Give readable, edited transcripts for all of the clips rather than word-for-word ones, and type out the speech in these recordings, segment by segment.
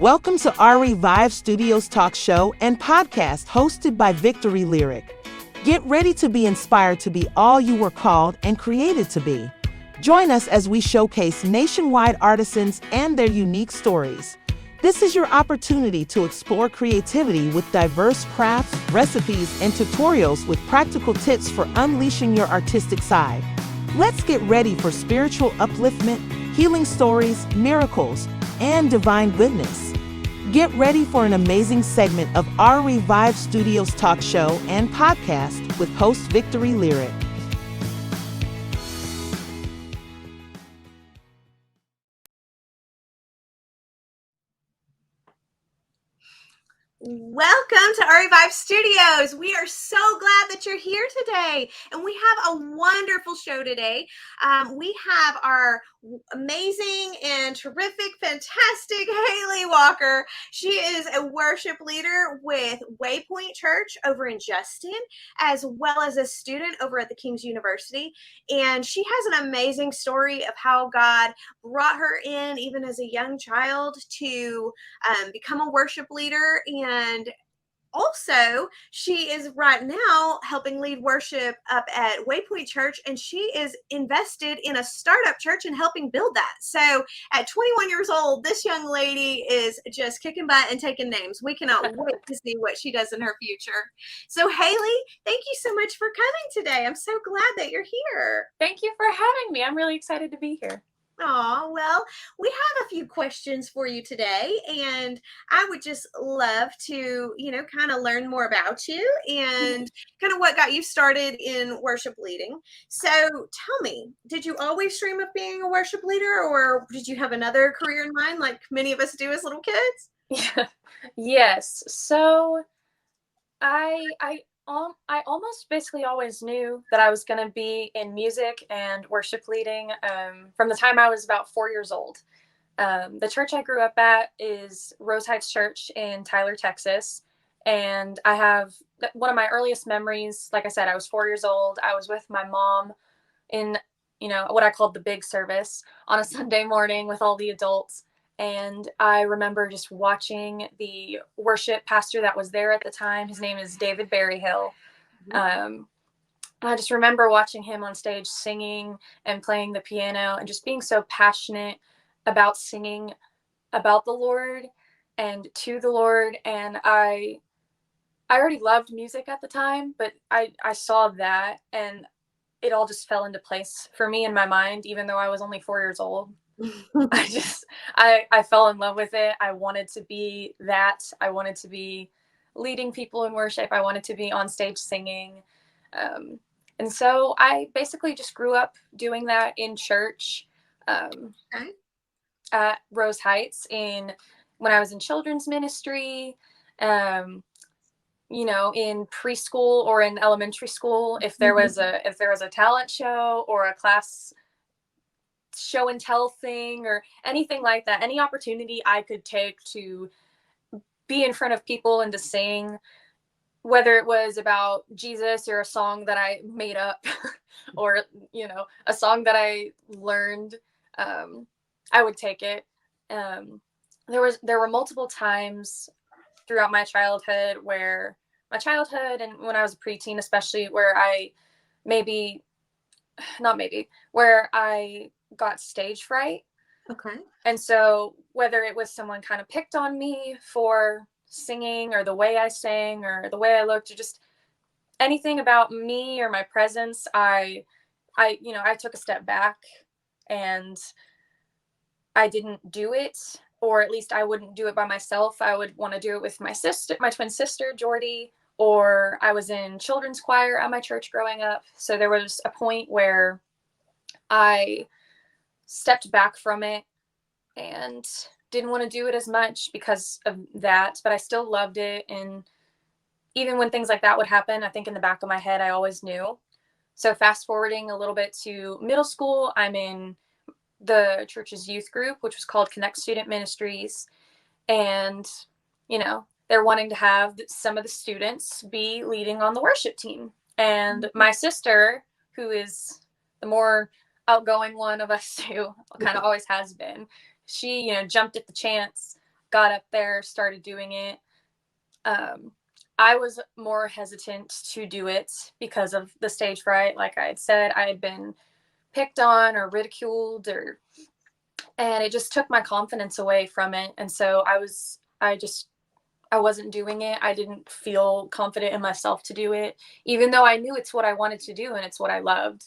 Welcome to ArieVive Studios talk show and podcast hosted by Victory Lyric. Get ready to be inspired to be all you were called and created to be. Join us as we showcase nationwide artisans and their unique stories. This is your opportunity to explore creativity with diverse crafts, recipes, and tutorials with practical tips for unleashing your artistic side. Let's get ready for spiritual upliftment, healing stories, miracles, and divine goodness. Get ready for an amazing segment of ArieVive Studios talk show and podcast with host Victory Lyric. Welcome to ArieVive Studios. We are so glad that you're here today, and we have a wonderful show today. We have our amazing and terrific, fantastic Haley Walker. She is a worship leader with Waypoint Church over in Justin, as well as a student over at the King's University. And she has an amazing story of how God brought her in, even as a young child, to become a worship leader. And also, she is right now helping lead worship up at Waypoint Church, and she is invested in a startup church and helping build that. So at 21 years old, this young lady is just kicking butt and taking names. We cannot wait to see what she does in her future. So Haley, thank you so much for coming today. I'm so glad that you're here. Thank you for having me. I'm really excited to be here. Oh, well, we have a few questions for you today, and I would just love to, kind of learn more about you and kind of what got you started in worship leading. So tell me, did you always dream of being a worship leader, or did you have another career in mind like many of us do as little kids? Yes. So I almost basically always knew that I was going to be in music and worship leading from the time I was about 4 years old. The church I grew up at is Rose Heights Church in Tyler, Texas. And I have one of my earliest memories. Like I said, I was 4 years old. I was with my mom in, what I called the big service on a Sunday morning with all the adults. And I remember just watching the worship pastor that was there at the time. His name is David Berryhill. I just remember watching him on stage singing and playing the piano and just being so passionate about singing about the Lord and to the Lord. And I already loved music at the time, but I saw that and it all just fell into place for me in my mind, even though I was only 4 years old. I fell in love with it. I wanted to be that. I wanted to be leading people in worship. I wanted to be on stage singing. And so I basically just grew up doing that in church at Rose Heights when I was in children's ministry, in preschool or in elementary school. If there was a talent show or a class show and tell thing or anything like that, any opportunity I could take to be in front of people and to sing, whether it was about Jesus or a song that I made up or, a song that I learned, I would take it. There were multiple times throughout my childhood and when I was a preteen, especially where I got stage fright. Okay. And so whether it was someone kind of picked on me for singing or the way I sang or the way I looked or just anything about me or my presence, I took a step back and I didn't do it, or at least I wouldn't do it by myself. I would want to do it with my twin sister, Jordy, or I was in children's choir at my church growing up. So there was a point where I stepped back from it and didn't want to do it as much because of that, but I still loved it. And even when things like that would happen, I think in the back of my head, I always knew. So fast forwarding a little bit to middle school, I'm in the church's youth group, which was called Connect Student Ministries. And, they're wanting to have some of the students be leading on the worship team. And my sister, who is the more outgoing one of us two, kind of always has been, she, jumped at the chance got up there, started doing it. I was more hesitant to do it because of the stage fright. Like I had said, I had been picked on or ridiculed, and it just took my confidence away from it. And so I wasn't doing it. I didn't feel confident in myself to do it, even though I knew it's what I wanted to do and it's what I loved.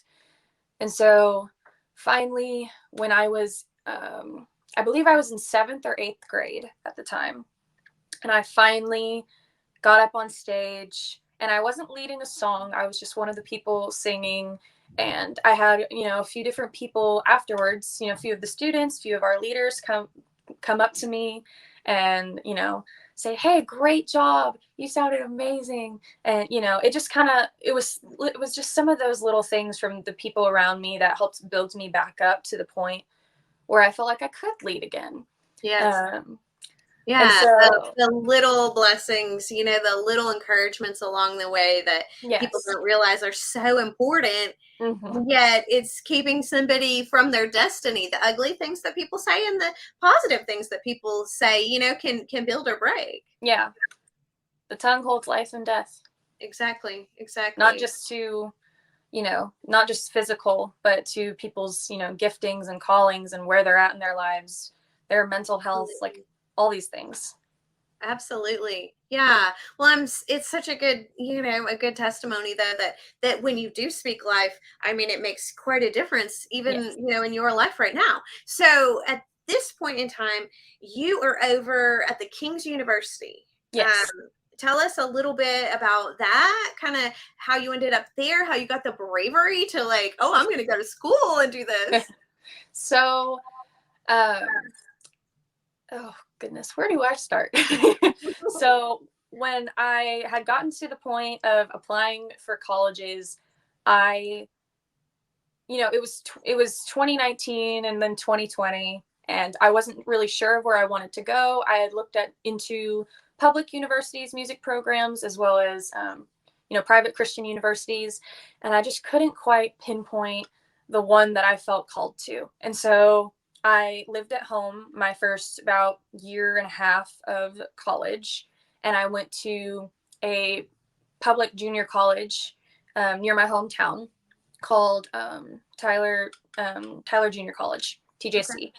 And so finally, when I was, I believe I was in 7th or 8th grade at the time, and I finally got up on stage, and I wasn't leading a song. I was just one of the people singing. And I had, a few different people afterwards, a few of the students, a few of our leaders come up to me and, say, "Hey, great job. You sounded amazing." And, it just it was just some of those little things from the people around me that helped build me back up to the point where I felt like I could lead again. Yes. And so, the little blessings, the little encouragements along the way that people yes. don't realize are so important. Mm-hmm. Yet it's keeping somebody from their destiny. The ugly things that people say and the positive things that people say, can build or break. Yeah. The tongue holds life and death. Exactly. Not just to, not just physical, but to people's, giftings and callings and where they're at in their lives, their mental health, like all these things. Absolutely. Yeah. Well, it's such a good, a good testimony though, that when you do speak life, I mean, it makes quite a difference even, Yes. in your life right now. So at this point in time, you are over at the King's University. Yes. Tell us a little bit about that, kind of how you ended up there, how you got the bravery to like, oh, I'm going to go to school and do this. So, oh goodness, where do I start? So when I had gotten to the point of applying for colleges, it was 2019 and then 2020, and I wasn't really sure of where I wanted to go. I had looked into public universities, music programs, as well as private Christian universities, and I just couldn't quite pinpoint the one that I felt called to. And so I lived at home my first about year and a half of college, and I went to a public junior college near my hometown called Tyler Junior College, TJC. Okay.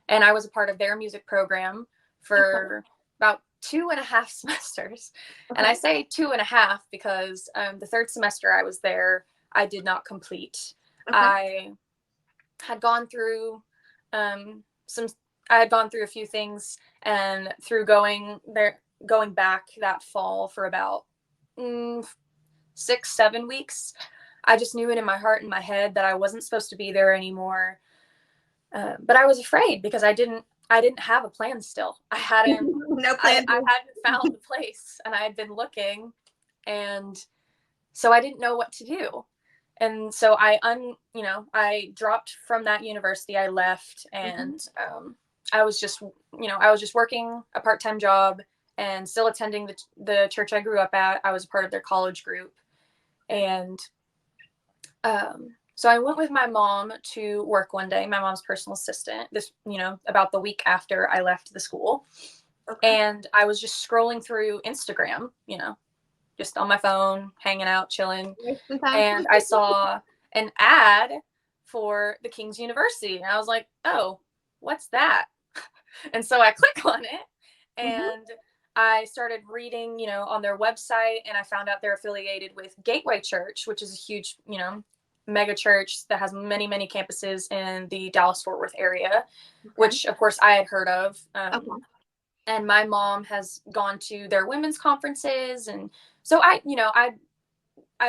And I was a part of their music program for about 2.5 semesters. Okay. And I say 2.5 because the third semester I was there, I did not complete. Okay. I had gone through a few things, and through going back that fall for about 6-7 weeks, I just knew it in my heart and my head that I wasn't supposed to be there anymore. But I was afraid because I didn't have a plan still. I hadn't no plan. I hadn't found the place, and I had been looking, and so I didn't know what to do. And so I dropped from that university. I left, and I was just working a part-time job and still attending the church I grew up at. I was a part of their college group. And so I went with my mom to work one day, my mom's personal assistant, about the week after I left the school. Okay. And I was just scrolling through Instagram, just on my phone, hanging out, chilling. And I saw an ad for the King's University. And I was like, oh, what's that? And so I click on it, and I started reading, on their website, and I found out they're affiliated with Gateway Church, which is a huge, mega church that has many, many campuses in the Dallas-Fort Worth area, which of course I had heard of. And my mom has gone to their women's conferences. And so I'd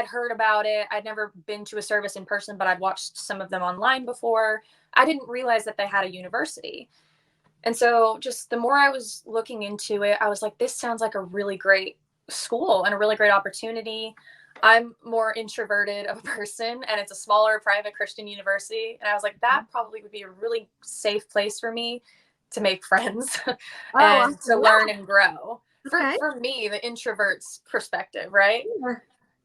heard about it. I'd never been to a service in person, but I'd watched some of them online before. I didn't realize that they had a university. And so just the more I was looking into it, I was like, this sounds like a really great school and a really great opportunity. I'm more introverted of a person, and it's a smaller private Christian university. And I was like, that probably would be a really safe place for me to make friends and to learn and grow. Okay. For me, the introvert's perspective, right? Yeah.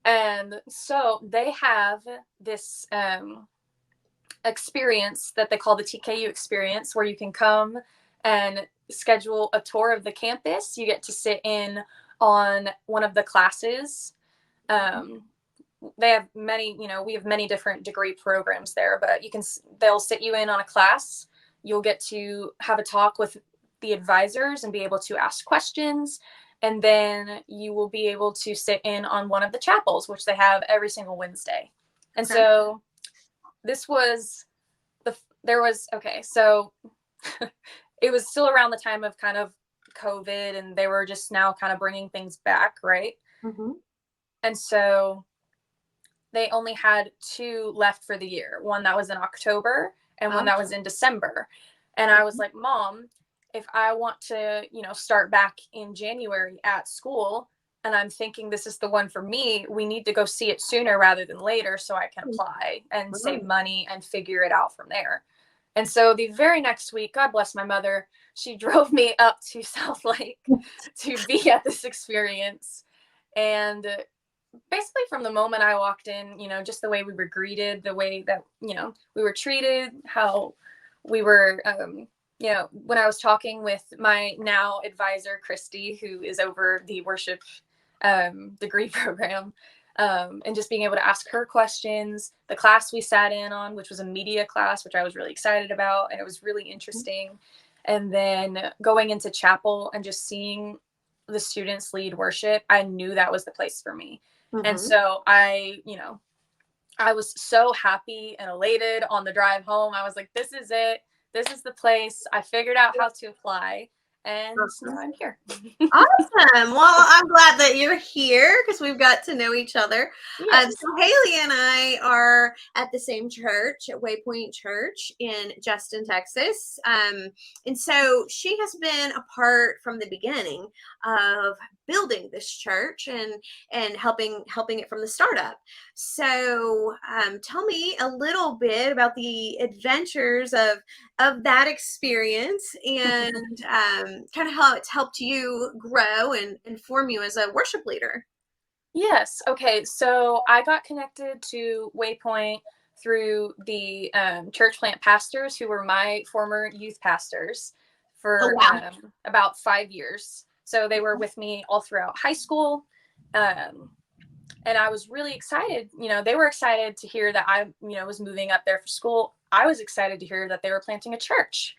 And so they have this experience that they call the TKU experience, where you can come and schedule a tour of the campus. You get to sit in on one of the classes. They have many, we have many different degree programs there, but they'll sit you in on a class. You'll get to have a talk with the advisors and be able to ask questions. And then you will be able to sit in on one of the chapels, which they have every single Wednesday. And so this was so it was still around the time of kind of COVID, and they were just now kind of bringing things back, right? Mm-hmm. And so they only had 2 left for the year, one that was in October and one that was in December. And I was like, Mom, if I want to, start back in January at school, and I'm thinking this is the one for me, we need to go see it sooner rather than later so I can apply and save money and figure it out from there. And so the very next week, God bless my mother, she drove me up to South Lake to be at this experience. And basically from the moment I walked in, just the way we were greeted, the way that, we were treated, how we were, when I was talking with my now advisor, Christy, who is over the worship degree program, and just being able to ask her questions, the class we sat in on, which was a media class, which I was really excited about, and it was really interesting. And then going into chapel and just seeing the students lead worship, I knew that was the place for me. Mm-hmm. And so I was so happy and elated on the drive home. I was like, this is it. This is the place. I figured out how to apply, and now I'm here. Awesome. Well, I'm glad that you're here because we've got to know each other. Yes. So Haley and I are at the same church, at Waypoint Church in Justin, Texas. And so she has been a part from the beginning of building this church and helping it from the startup. So tell me a little bit about the adventures of that experience and kind of how it's helped you grow and form you as a worship leader. Yes. Okay. So I got connected to Waypoint through the church plant pastors who were my former youth pastors for about 5 years. So they were with me all throughout high school. And I was really excited. They were excited to hear that I, was moving up there for school. I was excited to hear that they were planting a church.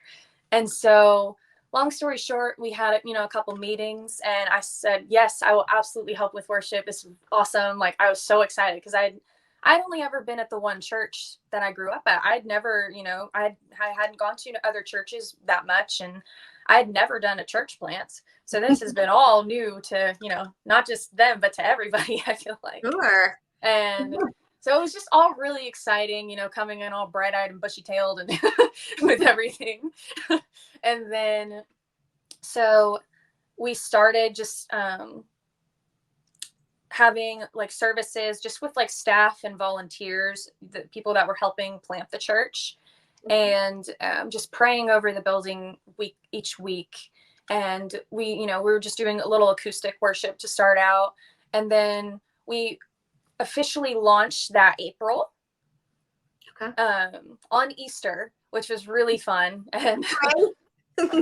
And so long story short, we had, a couple meetings, and I said, yes, I will absolutely help with worship. This is awesome. Like, I was so excited because I'd only ever been at the one church that I grew up at. I'd never, I hadn't gone to other churches that much, and I'd never done a church plant. So this has been all new to, not just them, but to everybody, I feel like. Sure. And so it was just all really exciting, coming in all bright-eyed and bushy-tailed and with everything. And then, so we started just having like services just with like staff and volunteers, the people that were helping plant the church, and just praying over the building each week. And we were just doing a little acoustic worship to start out. And then we officially launched that April on Easter, which was really fun. And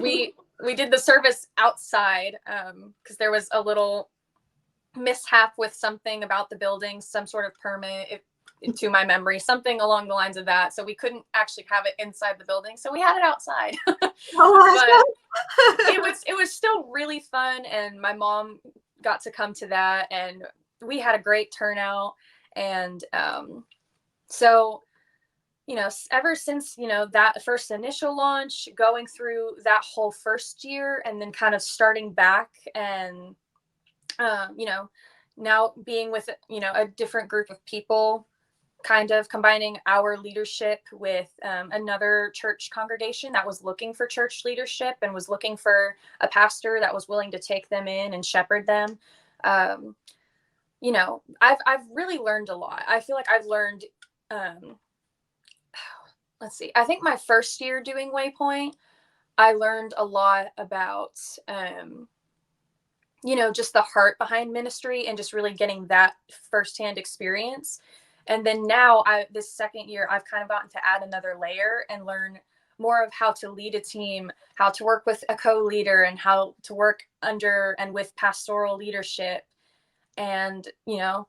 we did the service outside because there was a little mishap with something about the building, some sort of permit, to my memory, something along the lines of that. So we couldn't actually have it inside the building. So we had it outside. But it was still really fun. And my mom got to come to that, and we had a great turnout. And so, ever since, that first initial launch, going through that whole first year, and then kind of starting back and, now being with, a different group of people, kind of combining our leadership with another church congregation that was looking for church leadership and was looking for a pastor that was willing to take them in and shepherd them. I've really learned a lot. I feel like I've learned, let's see, I think my first year doing Waypoint, I learned a lot about, just the heart behind ministry and just really getting that firsthand experience. And then now this second year, I've kind of gotten to add another layer and learn more of how to lead a team, how to work with a co-leader, and how to work under and with pastoral leadership, and, you know,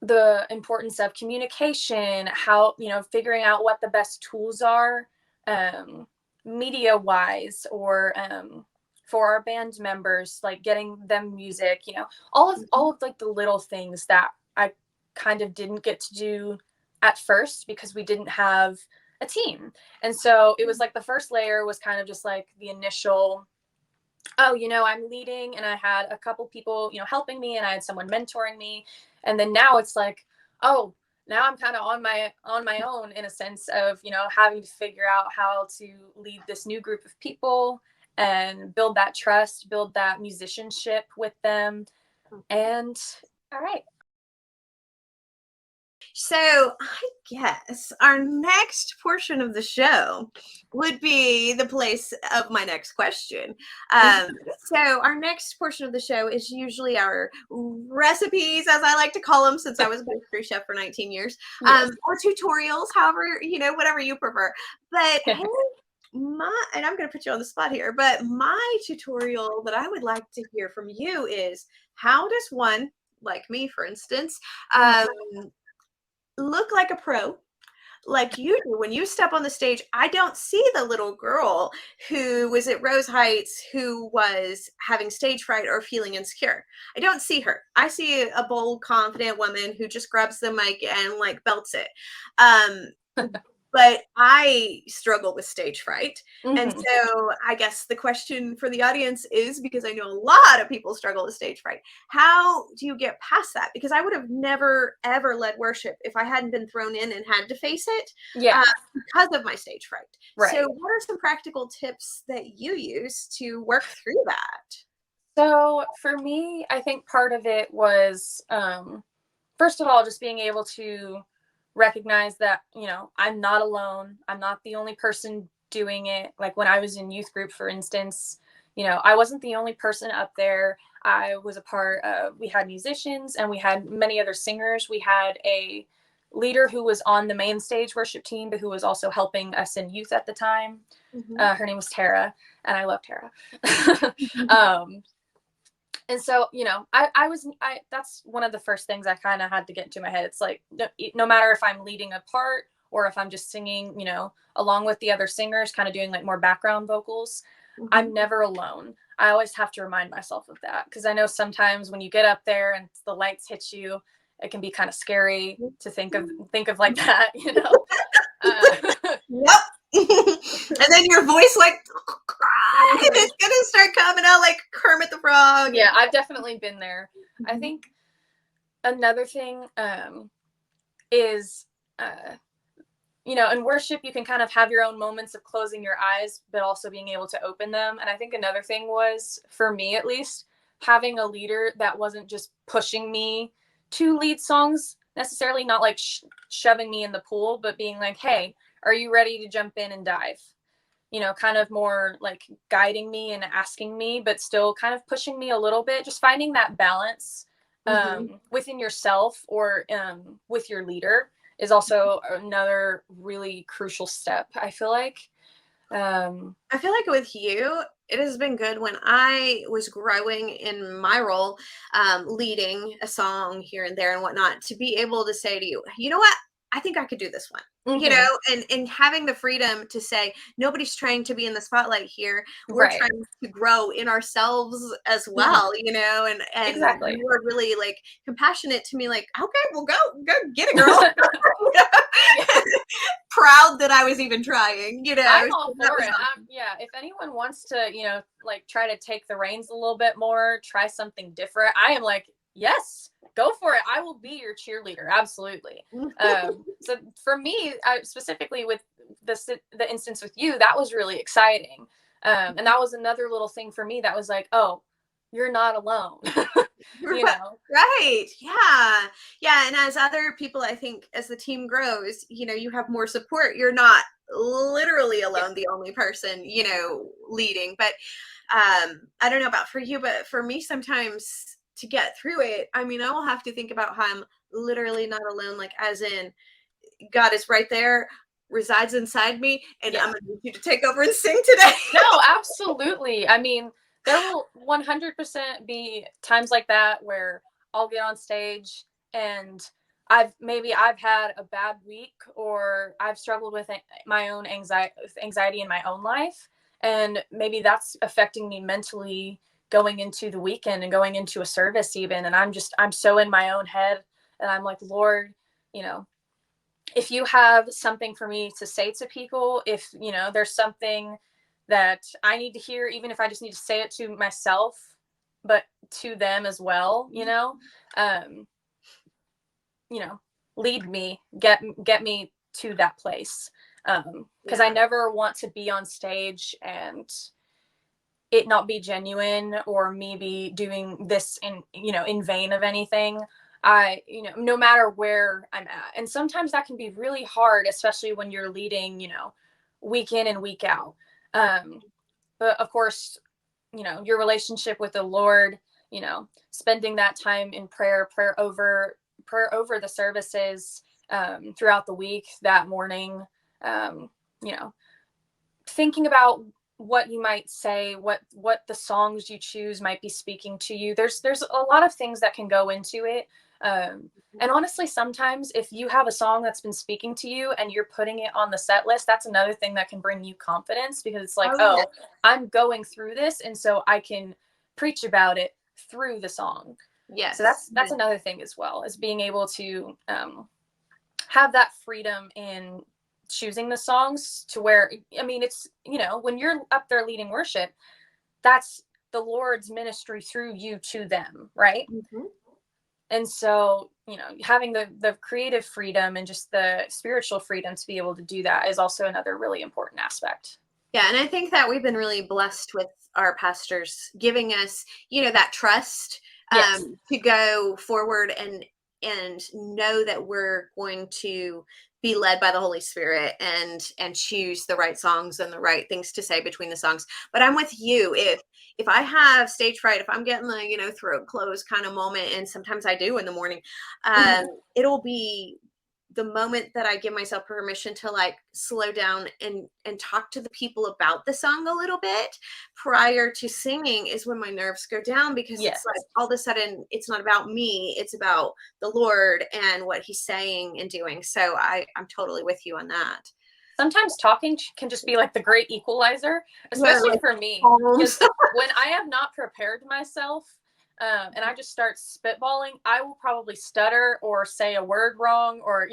the importance of communication, how, you know, figuring out what the best tools are, media wise, or for our band members, like getting them music, you know, all of like the little things that I kind of didn't get to do at first because we didn't have a team. And so it was like the first layer was kind of just like the initial, oh, you know, I'm leading, and I had a couple people, you know, helping me, and I had someone mentoring me. And then now it's like, oh, now I'm kind of on my own, in a sense of, you know, having to figure out how to lead this new group of people and build that trust, build that musicianship with them. And all right. So I guess our next portion of the show would be the place of my next question. So our next portion of the show is usually our recipes, as I like to call them, since I was a pastry chef for 19 years, Yes. or tutorials, however, you know, whatever you prefer. But hey, and I'm going to put you on the spot here, but my tutorial that I would like to hear from you is, how does one, like me, for instance, look like a pro, like you do when you step on the stage? I don't see the little girl who was at Rose Heights who was having stage fright or feeling insecure. I don't see her. I see a bold, confident woman who just grabs the mic and like belts it. But I struggle with stage fright. And so I guess the question for the audience is, because I know a lot of people struggle with stage fright, how do you get past that? Because I would have never, ever led worship if I hadn't been thrown in and had to face it because of my stage fright. Right. So what are some practical tips that you use to work through that? So for me, I think part of it was, first of all, just being able to recognize that, you know, I'm not alone. I'm not the only person doing it. Like when I was in youth group, for instance, you know, I wasn't the only person up there. I was a part of, we had musicians and we had many other singers. We had a leader who was on the main stage worship team, but who was also helping us in youth at the time. Her name was Tara, and I love Tara. And so, you know, that's one of the first things I kind of had to get into my head. It's like, no matter if I'm leading a part or if I'm just singing, you know, along with the other singers, kind of doing like more background vocals, I'm never alone. I always have to remind myself of that, because I know sometimes when you get up there and the lights hit you, it can be kind of scary to think of like that, you know. Yep. And then your voice like, and it's gonna start coming out like Kermit the Frog. Yeah, I've definitely been there. I think another thing is, you know, in worship, you can kind of have your own moments of closing your eyes, but also being able to open them. And I think another thing was, for me at least, having a leader that wasn't just pushing me to lead songs necessarily, not like shoving me in the pool, but being like, hey, are you ready to jump in and dive? You know, kind of more like guiding me and asking me, but still kind of pushing me a little bit. Just finding that balance within yourself or with your leader is also another really crucial step, I feel like. I feel like with you, it has been good when I was growing in my role, leading a song here and there and whatnot, to be able to say to you, you know what? I think I could do this one. You know, and having the freedom to say, nobody's trying to be in the spotlight here. We're trying to grow in ourselves as well, you know, and Exactly. you were really like compassionate to me, like, okay, well, go get it, girl. Proud that I was even trying, you know. I'm all for it. Yeah, if anyone wants to, you know, like try to take the reins a little bit more, try something different, I am like, yes, go for it. I will be your cheerleader. Absolutely. So for me, specifically with the instance with you, that was really exciting. And that was another little thing for me that was like, oh, you're not alone. You know. Right. Yeah. And as other people, I think as the team grows, you know, you have more support. You're not literally alone, the only person, you know, leading. But I don't know about for you, but for me, sometimes to get through it, I mean, I will have to think about how I'm literally not alone, like as in God is right there. resides inside me, and Yeah. I'm going to need you to take over and sing today. No, absolutely. I mean, there will 100% be times like that where I'll get on stage and I've had a bad week, or I've struggled with my own anxiety in my own life, and maybe that's affecting me mentally going into the weekend and going into a service even, and I'm so in my own head, and I'm like, Lord, you know, if you have something for me to say to people, if, you know, there's something that I need to hear, even if I just need to say it to myself, but to them as well, um, you know, lead me, get me to that place. Because I never want to be on stage and it not be genuine, or me be doing this in vain of anything. No matter where I'm at. And sometimes that can be really hard, especially when you're leading, week in and week out. But of course, your relationship with the Lord, spending that time in prayer over the services, throughout the week, that morning, you know, thinking about what you might say, what the songs you choose might be speaking to you. There's a lot of things that can go into it. And honestly, sometimes if you have a song that's been speaking to you and you're putting it on the set list, that's another thing that can bring you confidence, because it's like, Oh, yeah. I'm going through this, and so I can preach about it through the song. Yes. So that's another thing as well, is being able to have that freedom in choosing the songs, to where, I mean, it's, when you're up there leading worship, that's the Lord's ministry through you to them, right? Mm-hmm. And so, having the creative freedom and just the spiritual freedom to be able to do that is also another really important aspect. Yeah, and I think that we've been really blessed with our pastors giving us, that trust, Yes. to go forward and know that we're going to be led by the Holy Spirit and choose the right songs and the right things to say between the songs. But I'm with you. If I have stage fright, if I'm getting the throat close kind of moment, and sometimes I do in the morning, it'll be the moment that I give myself permission to slow down and talk to the people about the song a little bit prior to singing, is when my nerves go down, because Yes. it's like all of a sudden it's not about me, it's about the Lord and what he's saying and doing. So I'm totally with you on that. Sometimes talking can just be like the great equalizer, especially for me, because when I have not prepared myself, and I just start spitballing, I will probably stutter or say a word wrong, or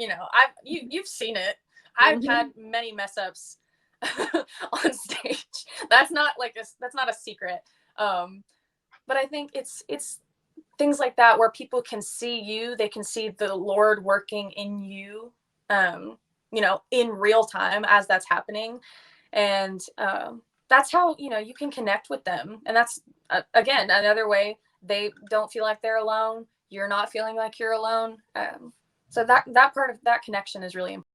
you've seen it. I've had many mess ups on stage. That's not a secret. But I think it's things like that where people can see you, they can see the Lord working in you, in real time as that's happening, and that's how you can connect with them, and that's again another way they don't feel like they're alone. You're not feeling like you're alone. So that part of that connection is really important.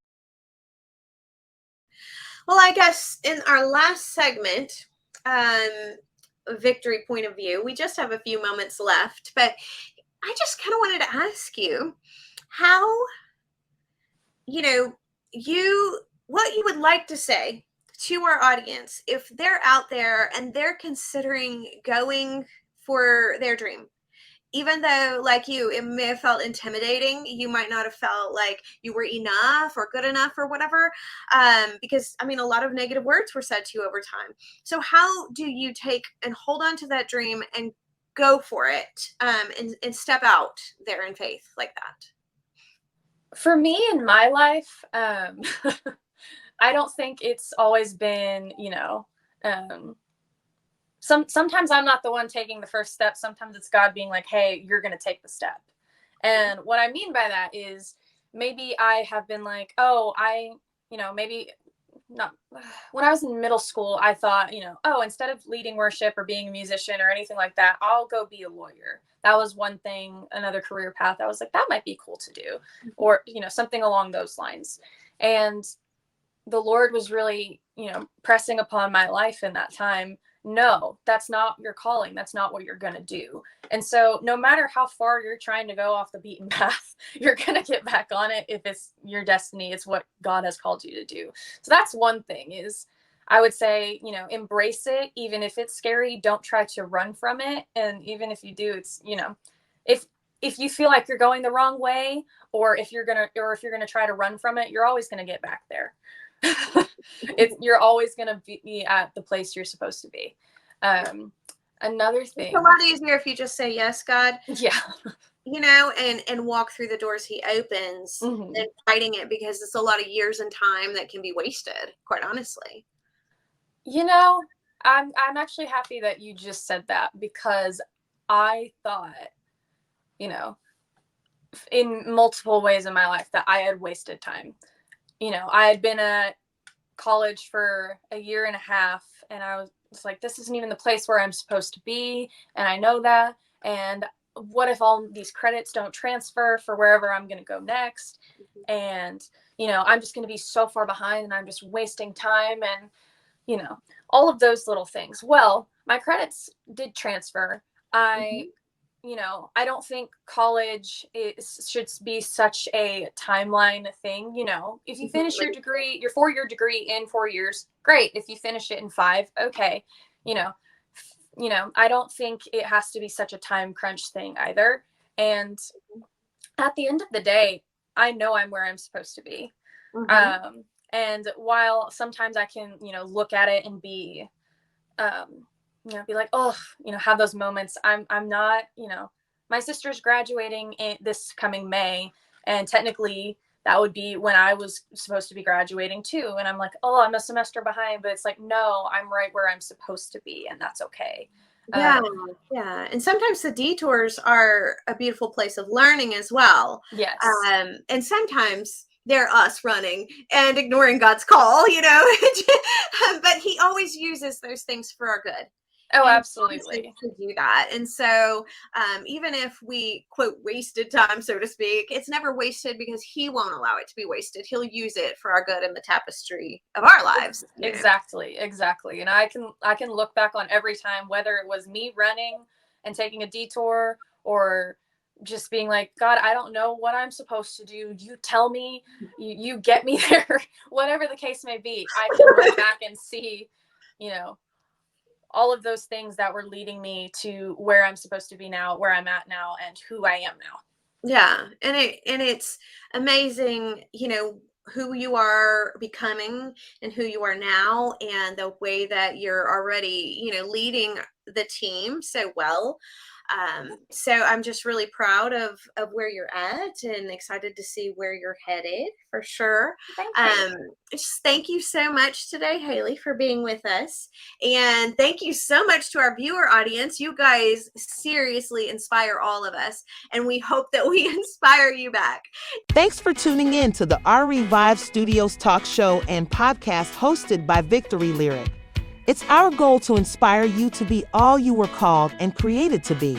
Well, I guess in our last segment, victory point of view, we just have a few moments left, but I just kind of wanted to ask you how, what you would like to say to our audience if they're out there and they're considering going for their dream. Even though, like you, it may have felt intimidating, you might not have felt like you were enough or good enough or whatever, because, I mean, a lot of negative words were said to you over time. So how do you take and hold on to that dream and go for it, and step out there in faith like that? For me in my life, I don't think it's always been, sometimes I'm not the one taking the first step. Sometimes it's God being like, hey, you're going to take the step. And what I mean by that is maybe I have been like, maybe not. When I was in middle school, I thought, instead of leading worship or being a musician or anything like that, I'll go be a lawyer. That was one thing, another career path. I was like, that might be cool to do, or, something along those lines. And the Lord was really, pressing upon my life in that time. no, that's not your calling. That's not what you're going to do. And so no matter how far you're trying to go off the beaten path, you're going to get back on it if it's your destiny. It's what God has called you to do. So that's one thing is I would say, you know, embrace it. Even if it's scary, don't try to run from it. And even if you do, it's, you know, if you feel like you're going the wrong way, or if you're going to try to run from it, you're always going to get back there. You're always going to be at the place you're supposed to be. Another thing, it's a lot easier if you just say yes, God. Yeah. You know, and walk through the doors he opens Mm-hmm. and fighting it, because it's a lot of years and time that can be wasted, quite honestly. You know, I'm actually happy that you just said that, because I thought, you know, in multiple ways in my life that I had wasted time. You know, I had been at college for a year and a half, and I was like, this isn't even the place where I'm supposed to be. And I know that. And what if all these credits don't transfer for wherever I'm going to go next? And, you know, I'm just going to be so far behind, and I'm just wasting time, and, you know, all of those little things. Well, my credits did transfer. You know, I don't think college should be such a timeline thing. You know, if you finish your degree, your 4-year degree in 4 years, great. If you finish it in 5, okay. You know, I don't think it has to be such a time crunch thing either. And at the end of the day, I know I'm where I'm supposed to be. And while sometimes I can, you know, look at it and be, you know, be like, oh, you know, have those moments. I'm not, you know, my sister's graduating this coming May, and technically that would be when I was supposed to be graduating too. And I'm like, oh, I'm a semester behind, but it's like, no, I'm right where I'm supposed to be, and that's okay. Yeah. And sometimes the detours are a beautiful place of learning as well. Yes. And sometimes they're us running and ignoring God's call, you know, but he always uses those things for our good. Oh, absolutely. To do that. And so even if we, quote, wasted time, so to speak, it's never wasted, because he won't allow it to be wasted. He'll use it for our good in the tapestry of our lives. Exactly. And I can look back on every time, whether it was me running and taking a detour, or just being like, God, I don't know what I'm supposed to do. You tell me, you get me there, whatever the case may be. I can look back and see, you know, all of those things that were leading me to where I'm supposed to be now, where I'm at now, and who I am now. Yeah. And it's amazing, you know, who you are becoming and who you are now, and the way that you're already, you know, leading the team so well. So I'm just really proud of where you're at, and excited to see where you're headed, for sure. Just thank you so much today, Haley, for being with us. And thank you so much to our viewer audience. You guys seriously inspire all of us, and we hope that we inspire you back. Thanks for tuning in to the ArieVive Studios talk show and podcast hosted by Victory Lyric. It's our goal to inspire you to be all you were called and created to be.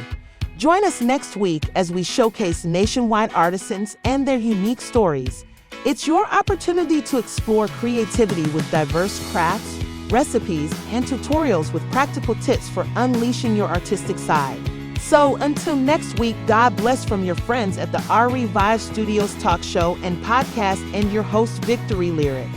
Join us next week as we showcase nationwide artisans and their unique stories. It's your opportunity to explore creativity with diverse crafts, recipes, and tutorials with practical tips for unleashing your artistic side. So until next week, God bless from your friends at the ArieVive Studios talk show and podcast, and your host, Victory Lyric.